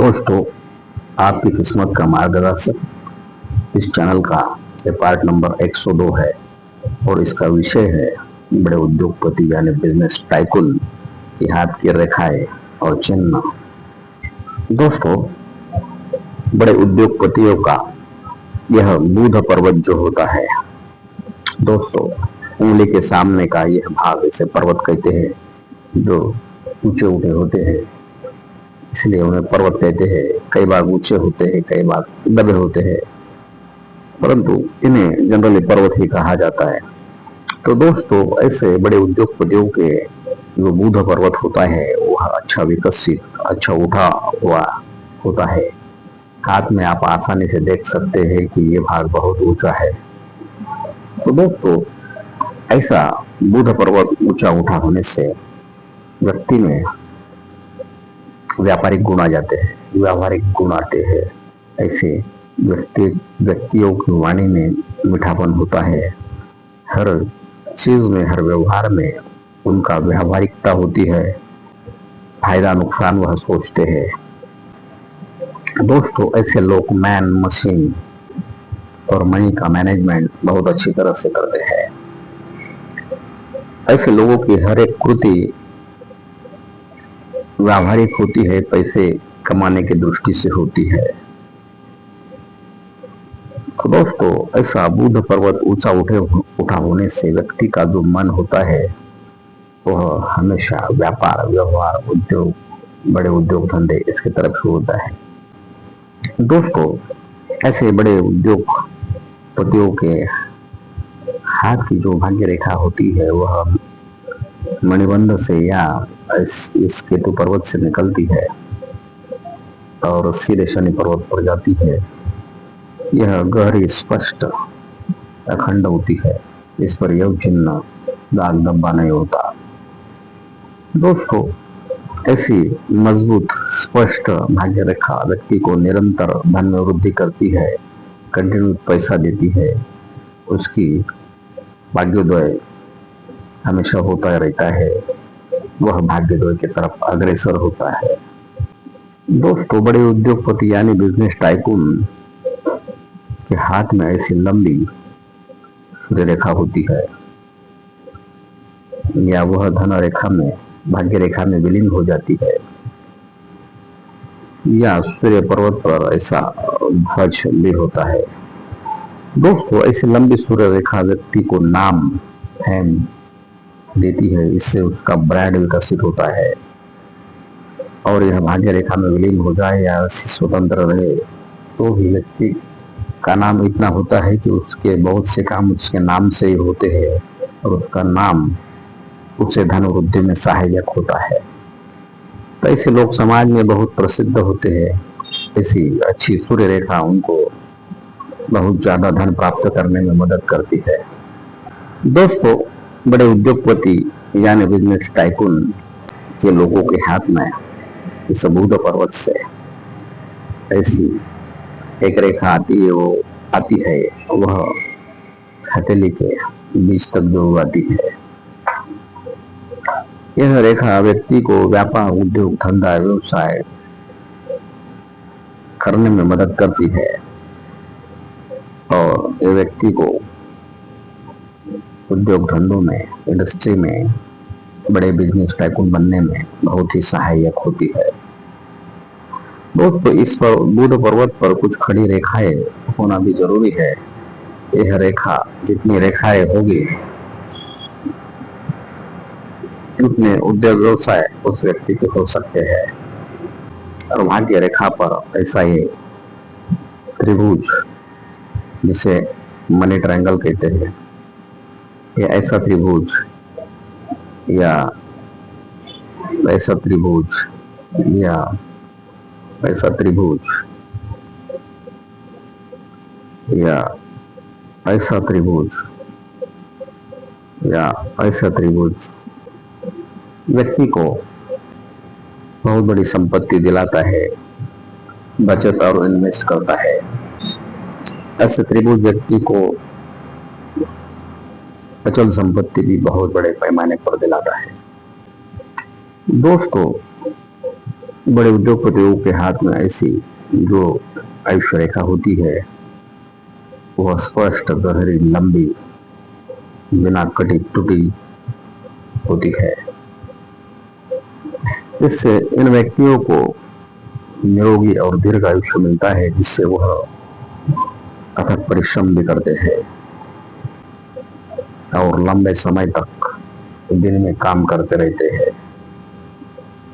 दोस्तों, आपकी किस्मत का मार्गदर्शक इस चैनल का ये पार्ट नंबर 102 है और इसका विषय है बड़े उद्योगपति यानी बिजनेस टाइकून की हाथ की रेखाएं और चिन्ह। दोस्तों, बड़े उद्योगपतियों का यह बुध पर्वत जो होता है, दोस्तों उंगली के सामने का यह भाग इसे पर्वत कहते हैं, जो ऊंचे ऊंचे होते हैं, इसलिए उन्हें पर्वत कहते हैं। कई बार ऊंचे होते हैं, कई बार दबे होते हैं, परंतु इन्हें जनरली पर्वत ही कहा जाता है। तो दोस्तों, ऐसे बड़े उद्योगपतियों के जो बुध पर्वत होता है वह अच्छा विकसित, अच्छा उठा हुआ होता है। हाथ में आप आसानी से देख सकते हैं कि ये भाग बहुत ऊंचा है। तो दोस्तों, ऐसा बुध पर्वत ऊंचा उठा होने से व्यक्ति में व्यापारिक गुण आ जाते हैं, व्यावहारिक गुण आते हैं। ऐसे व्यक्तियों की वाणी में मीठापन होता है। हर चीज में, हर व्यवहार में उनका व्यावहारिकता होती है। फायदा नुकसान वह सोचते हैं। दोस्तों, ऐसे लोग मैन मशीन और मनी का मैनेजमेंट बहुत अच्छी तरह से करते हैं। ऐसे लोगों की हर एक कृति व्यावहारिक होती है, पैसे कमाने की दृष्टि से होती है। तो दोस्तों, ऐसा बुध पर्वत ऊंचा उठा होने से व्यक्ति का जो मन होता है वह हमेशा व्यापार, व्यवहार, उद्योग, बड़े उद्योग धंधे इसके तरफ से होता है। दोस्तों, ऐसे बड़े उद्योगपतियों के हाथ की जो भाग्य रेखा होती है वह मणिबंध से या इस केतु पर्वत से निकलती है और सीधे शनि पर्वत पर जाती है। यह गहरी, स्पष्ट, अखंड होती है। इस पर योग चिन्ह, दाग धब्बा नहीं होता। दोस्तों, ऐसी मजबूत, स्पष्ट भाग्य रेखा व्यक्ति को निरंतर धन में वृद्धि करती है, कंटिन्यू पैसा देती है। उसकी भाग्योदय हमेशा होता रहता है, वह भाग्योदय की तरफ अग्रसर होता है। दोस्तों, बड़े उद्योगपति यानी बिजनेस टाइकून के हाथ में ऐसी लंबी सूर्य रेखा होती है या वह धन रेखा में, भाग्य रेखा में विलीन हो जाती है, या सूर्य पर्वत पर ऐसा ध्वज भी होता है। दोस्तों, ऐसी लंबी सूर्य रेखा व्यक्ति को नाम, फेम देती है। इससे उसका ब्रांड विकसित होता है। और यह भाग्य रेखा में विलीन हो जाए या स्वतंत्र रहे तो भी व्यक्ति का नाम इतना होता है कि उसके बहुत से काम उसके नाम से ही होते हैं और उसका नाम उसे धन वृद्धि में सहायक होता है। तो ऐसे लोग समाज में बहुत प्रसिद्ध होते हैं। ऐसी अच्छी सूर्य रेखा उनको बहुत ज्यादा धन प्राप्त करने में मदद करती है। दोस्तों, बड़े उद्योगपति यानी बिजनेस टाइकून के लोगों के हाथ में इस बुध पर्वत से ऐसी एक रेखा आती है, वो आती है वह हथेली के बीच तक जो आती है। यह रेखा व्यक्ति को व्यापार, उद्योग, धंधा, व्यवसाय करने में मदद करती है और ये व्यक्ति को उद्योग धंधों में, इंडस्ट्री में बड़े बिजनेस टाइकून बनने में बहुत ही सहायक होती है। दोस्तों, इस पर बुध पर्वत पर कुछ खड़ी रेखाएं होना भी जरूरी है। यह रेखा, जितनी रेखाएं होगी उतने उद्योग व्यवसाय उस व्यक्ति के हो सकते हैं। और भाग्य रेखा पर ऐसा ही त्रिभुज, जिसे मनी ट्रायंगल कहते हैं, या ऐसा त्रिभुज या ऐसा त्रिभुज या ऐसा त्रिभुज या ऐसा त्रिभुज या ऐसा त्रिभुज व्यक्ति को बहुत बड़ी संपत्ति दिलाता है, बचत और इन्वेस्ट करता है। ऐसे त्रिभुज व्यक्ति को अचल संपत्ति भी बहुत बड़े पैमाने पर दिलाता है। दोस्तों, बड़े उद्योगपतियों के हाथ में ऐसी जो आयुष्य रेखा होती है वह स्पष्ट, गहरी, लंबी, बिना कटी टूटी होती है। इससे इन व्यक्तियों को निरोगी और दीर्घ आयुष्य मिलता है, जिससे वह अथक परिश्रम भी करते हैं और लंबे समय तक दिन में काम करते रहते हैं।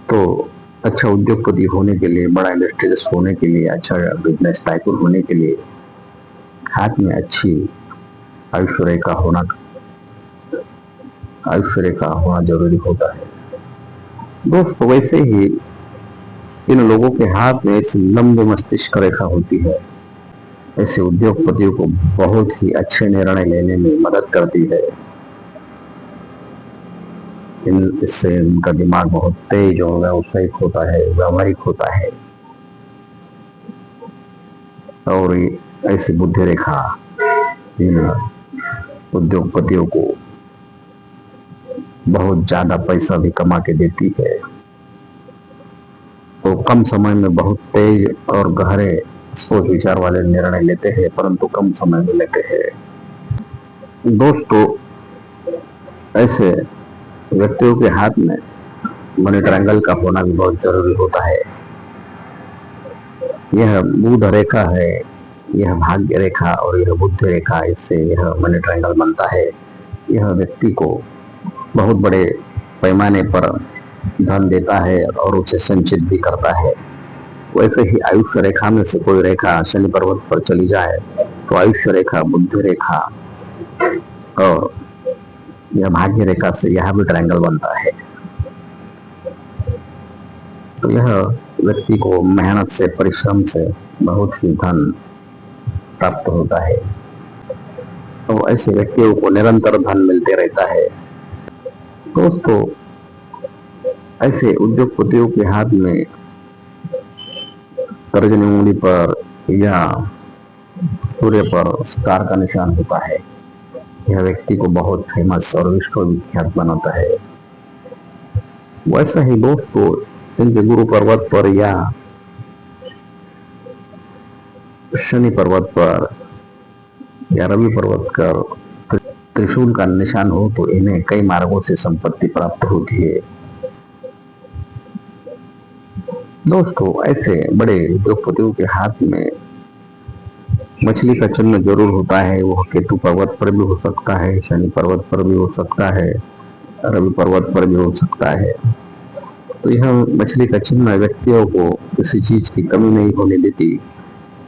तो अच्छा उद्योगपति होने के लिए, बड़ा इंडस्ट्रियलिस्ट होने के लिए, अच्छा बिजनेस टाइकून होने के लिए हाथ में अच्छी आयुष्य रेखा होना जरूरी होता है। दोस्तों, वैसे ही इन लोगों के हाथ में ऐसी लंबी मस्तिष्क रेखा होती है, ऐसे उद्योगपतियों को बहुत ही अच्छे निर्णय लेने में मदद करती है। इससे इनका दिमाग बहुत तेज और व्यावसायिक होता है, व्यावहारिक होता है। और ऐसी बुद्धि रेखा इन उद्योगपतियों को बहुत ज्यादा पैसा भी कमा के देती है। तो कम समय में बहुत तेज और गहरे सोच विचार वाले निर्णय लेते हैं, परंतु कम समय में लेते हैं। दोस्तों, ऐसे व्यक्तियों के हाथ में मनी ट्रायंगल का होना भी बहुत जरूरी होता है। यह बुध रेखा है, यह भाग्य रेखा और यह बुद्धि रेखा, इससे यह मनी ट्रायंगल बनता है। यह व्यक्ति को बहुत बड़े पैमाने पर धन देता है और उसे संचित भी करता है। वैसे ही आयुष्य रेखा में से कोई रेखा शनि पर्वत पर चली जाए तो आयुष्य रेखा, बुद्धि रेखा और यह भाग्य रेखा से यह भी ट्रायंगल बनता है। तो यह व्यक्ति को मेहनत से, परिश्रम से बहुत ही धन प्राप्त होता है। तो ऐसे व्यक्तियों को निरंतर धन मिलते रहता है। दोस्तों, ऐसे उद्योगपतियों के हाथ में तर्जनी उंगली पर या सूर्य पर स्टार का निशान होता है। यह व्यक्ति को बहुत फेमस और विश्वविख्यात बनाता है। वैसा ही दोस्तों, इनके गुरु पर्वत पर या शनि पर्वत पर या रवि पर्वत पर त्रिशूल का निशान हो तो इन्हें कई मार्गों से संपत्ति प्राप्त होती है। दोस्तों, ऐसे बड़े उद्योगपतियों के हाथ में मछली का चिन्ह जरूर होता है। वह केतु पर्वत पर भी हो सकता है, शनि पर्वत पर भी हो सकता है, रवि पर्वत पर भी हो सकता है। तो यह मछली का चिन्ह व्यक्तियों को किसी चीज की कमी नहीं होने देती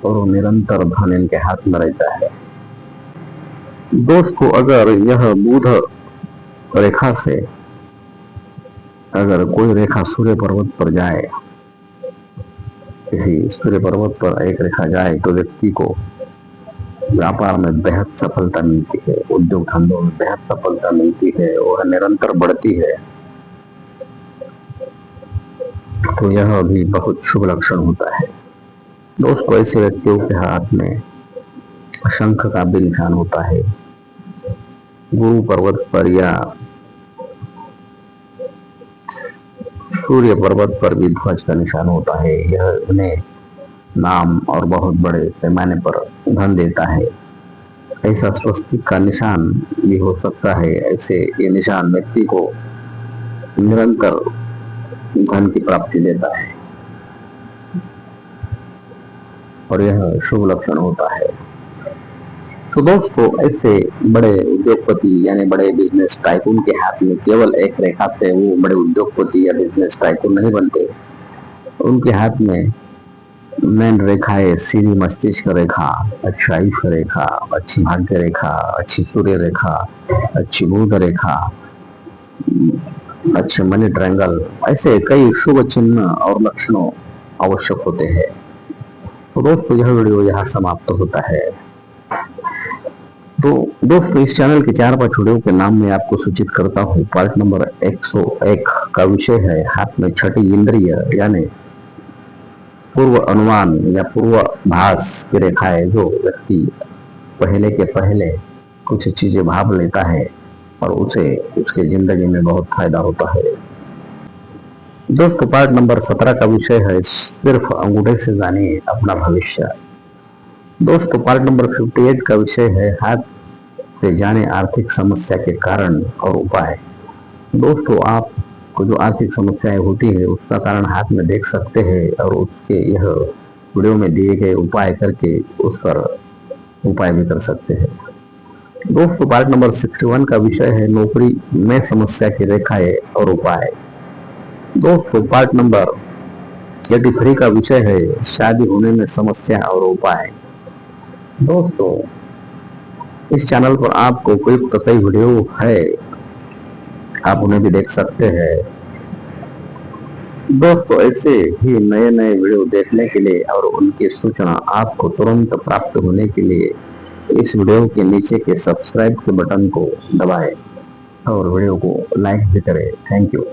और वो निरंतर धन इनके हाथ में रहता है। दोस्तों, अगर यह बुध रेखा से अगर कोई रेखा सूर्य पर्वत पर जाए, किसी सूर्य पर्वत पर एक रेखा जाए तो व्यक्ति को व्यापार में बेहद सफलता मिलती है, उद्योग धंधों में बेहद सफलता मिलती है और निरंतर बढ़ती है। तो यह भी बहुत शुभ लक्षण होता है। दोस्तों, ऐसे व्यक्तियों के हाथ में शंख का भी निशान होता है। गुरु पर्वत पर या सूर्य पर्वत पर भी ध्वज का निशान होता है। यह उन्हें नाम और बहुत बड़े पैमाने पर धन देता है। ऐसा स्वस्तिक का निशान भी हो सकता है। ऐसे ये निशान व्यक्ति को निरंतर धन की प्राप्ति देता है और यह शुभ लक्षण होता है। तो दोस्तों, ऐसे बड़े उद्योगपति यानी बड़े बिजनेस टाइकून के हाथ में केवल एक रेखा से वो बड़े उद्योगपति या बिजनेस टाइकून नहीं बनते। उनके हाथ में मेन रेखाएं सीधी मस्तिष्क रेखा, अच्छी आयुष्य रेखा, अच्छी भाग्य रेखा, अच्छी सूर्य रेखा, अच्छी बुध रेखा, अच्छे मनी ट्रायंगल, ऐसे कई शुभ चिन्ह और लक्षणों आवश्यक होते हैं। तो दोस्तों, यह वीडियो यहाँ समाप्त होता है। तो दोस्तों, इस चैनल के 4-5 वीडियो के नाम मैं आपको सूचित करता हूँ। पार्ट नंबर 101 का विषय है हाथ में छठी इंद्रिय यानी पूर्व अनुमान या पूर्वाभास की रेखाएं, जो व्यक्ति पहले के पहले कुछ चीजें भाप लेता है और उसे उसके जिंदगी में बहुत फायदा होता है। दोस्तों पार्ट नंबर 17 का विषय है सिर्फ अंगूठे से जानिए अपना भविष्य। दोस्तों पार्ट नंबर 58 का विषय है हाथ से जाने आर्थिक समस्या के कारण और उपाय। दोस्तों आपको जो आर्थिक समस्याएं होती है उसका कारण हाथ में देख सकते हैं और उसके यह वीडियो में दिए गए उपाय करके उस पर उपाय भी कर सकते हैं। दोस्तों पार्ट नंबर 61 का विषय है नौकरी में समस्या की रेखाएं और उपाय। दोस्तों पार्ट नंबर 83 का विषय है शादी होने में समस्या और उपाय। दोस्तों इस चैनल पर आपको उपयुक्त कई वीडियो है, आप उन्हें भी देख सकते हैं। दोस्तों ऐसे ही नए नए वीडियो देखने के लिए और उनकी सूचना आपको तुरंत प्राप्त होने के लिए इस वीडियो के नीचे के सब्सक्राइब के बटन को दबाएं और वीडियो को लाइक भी करें। Thank you.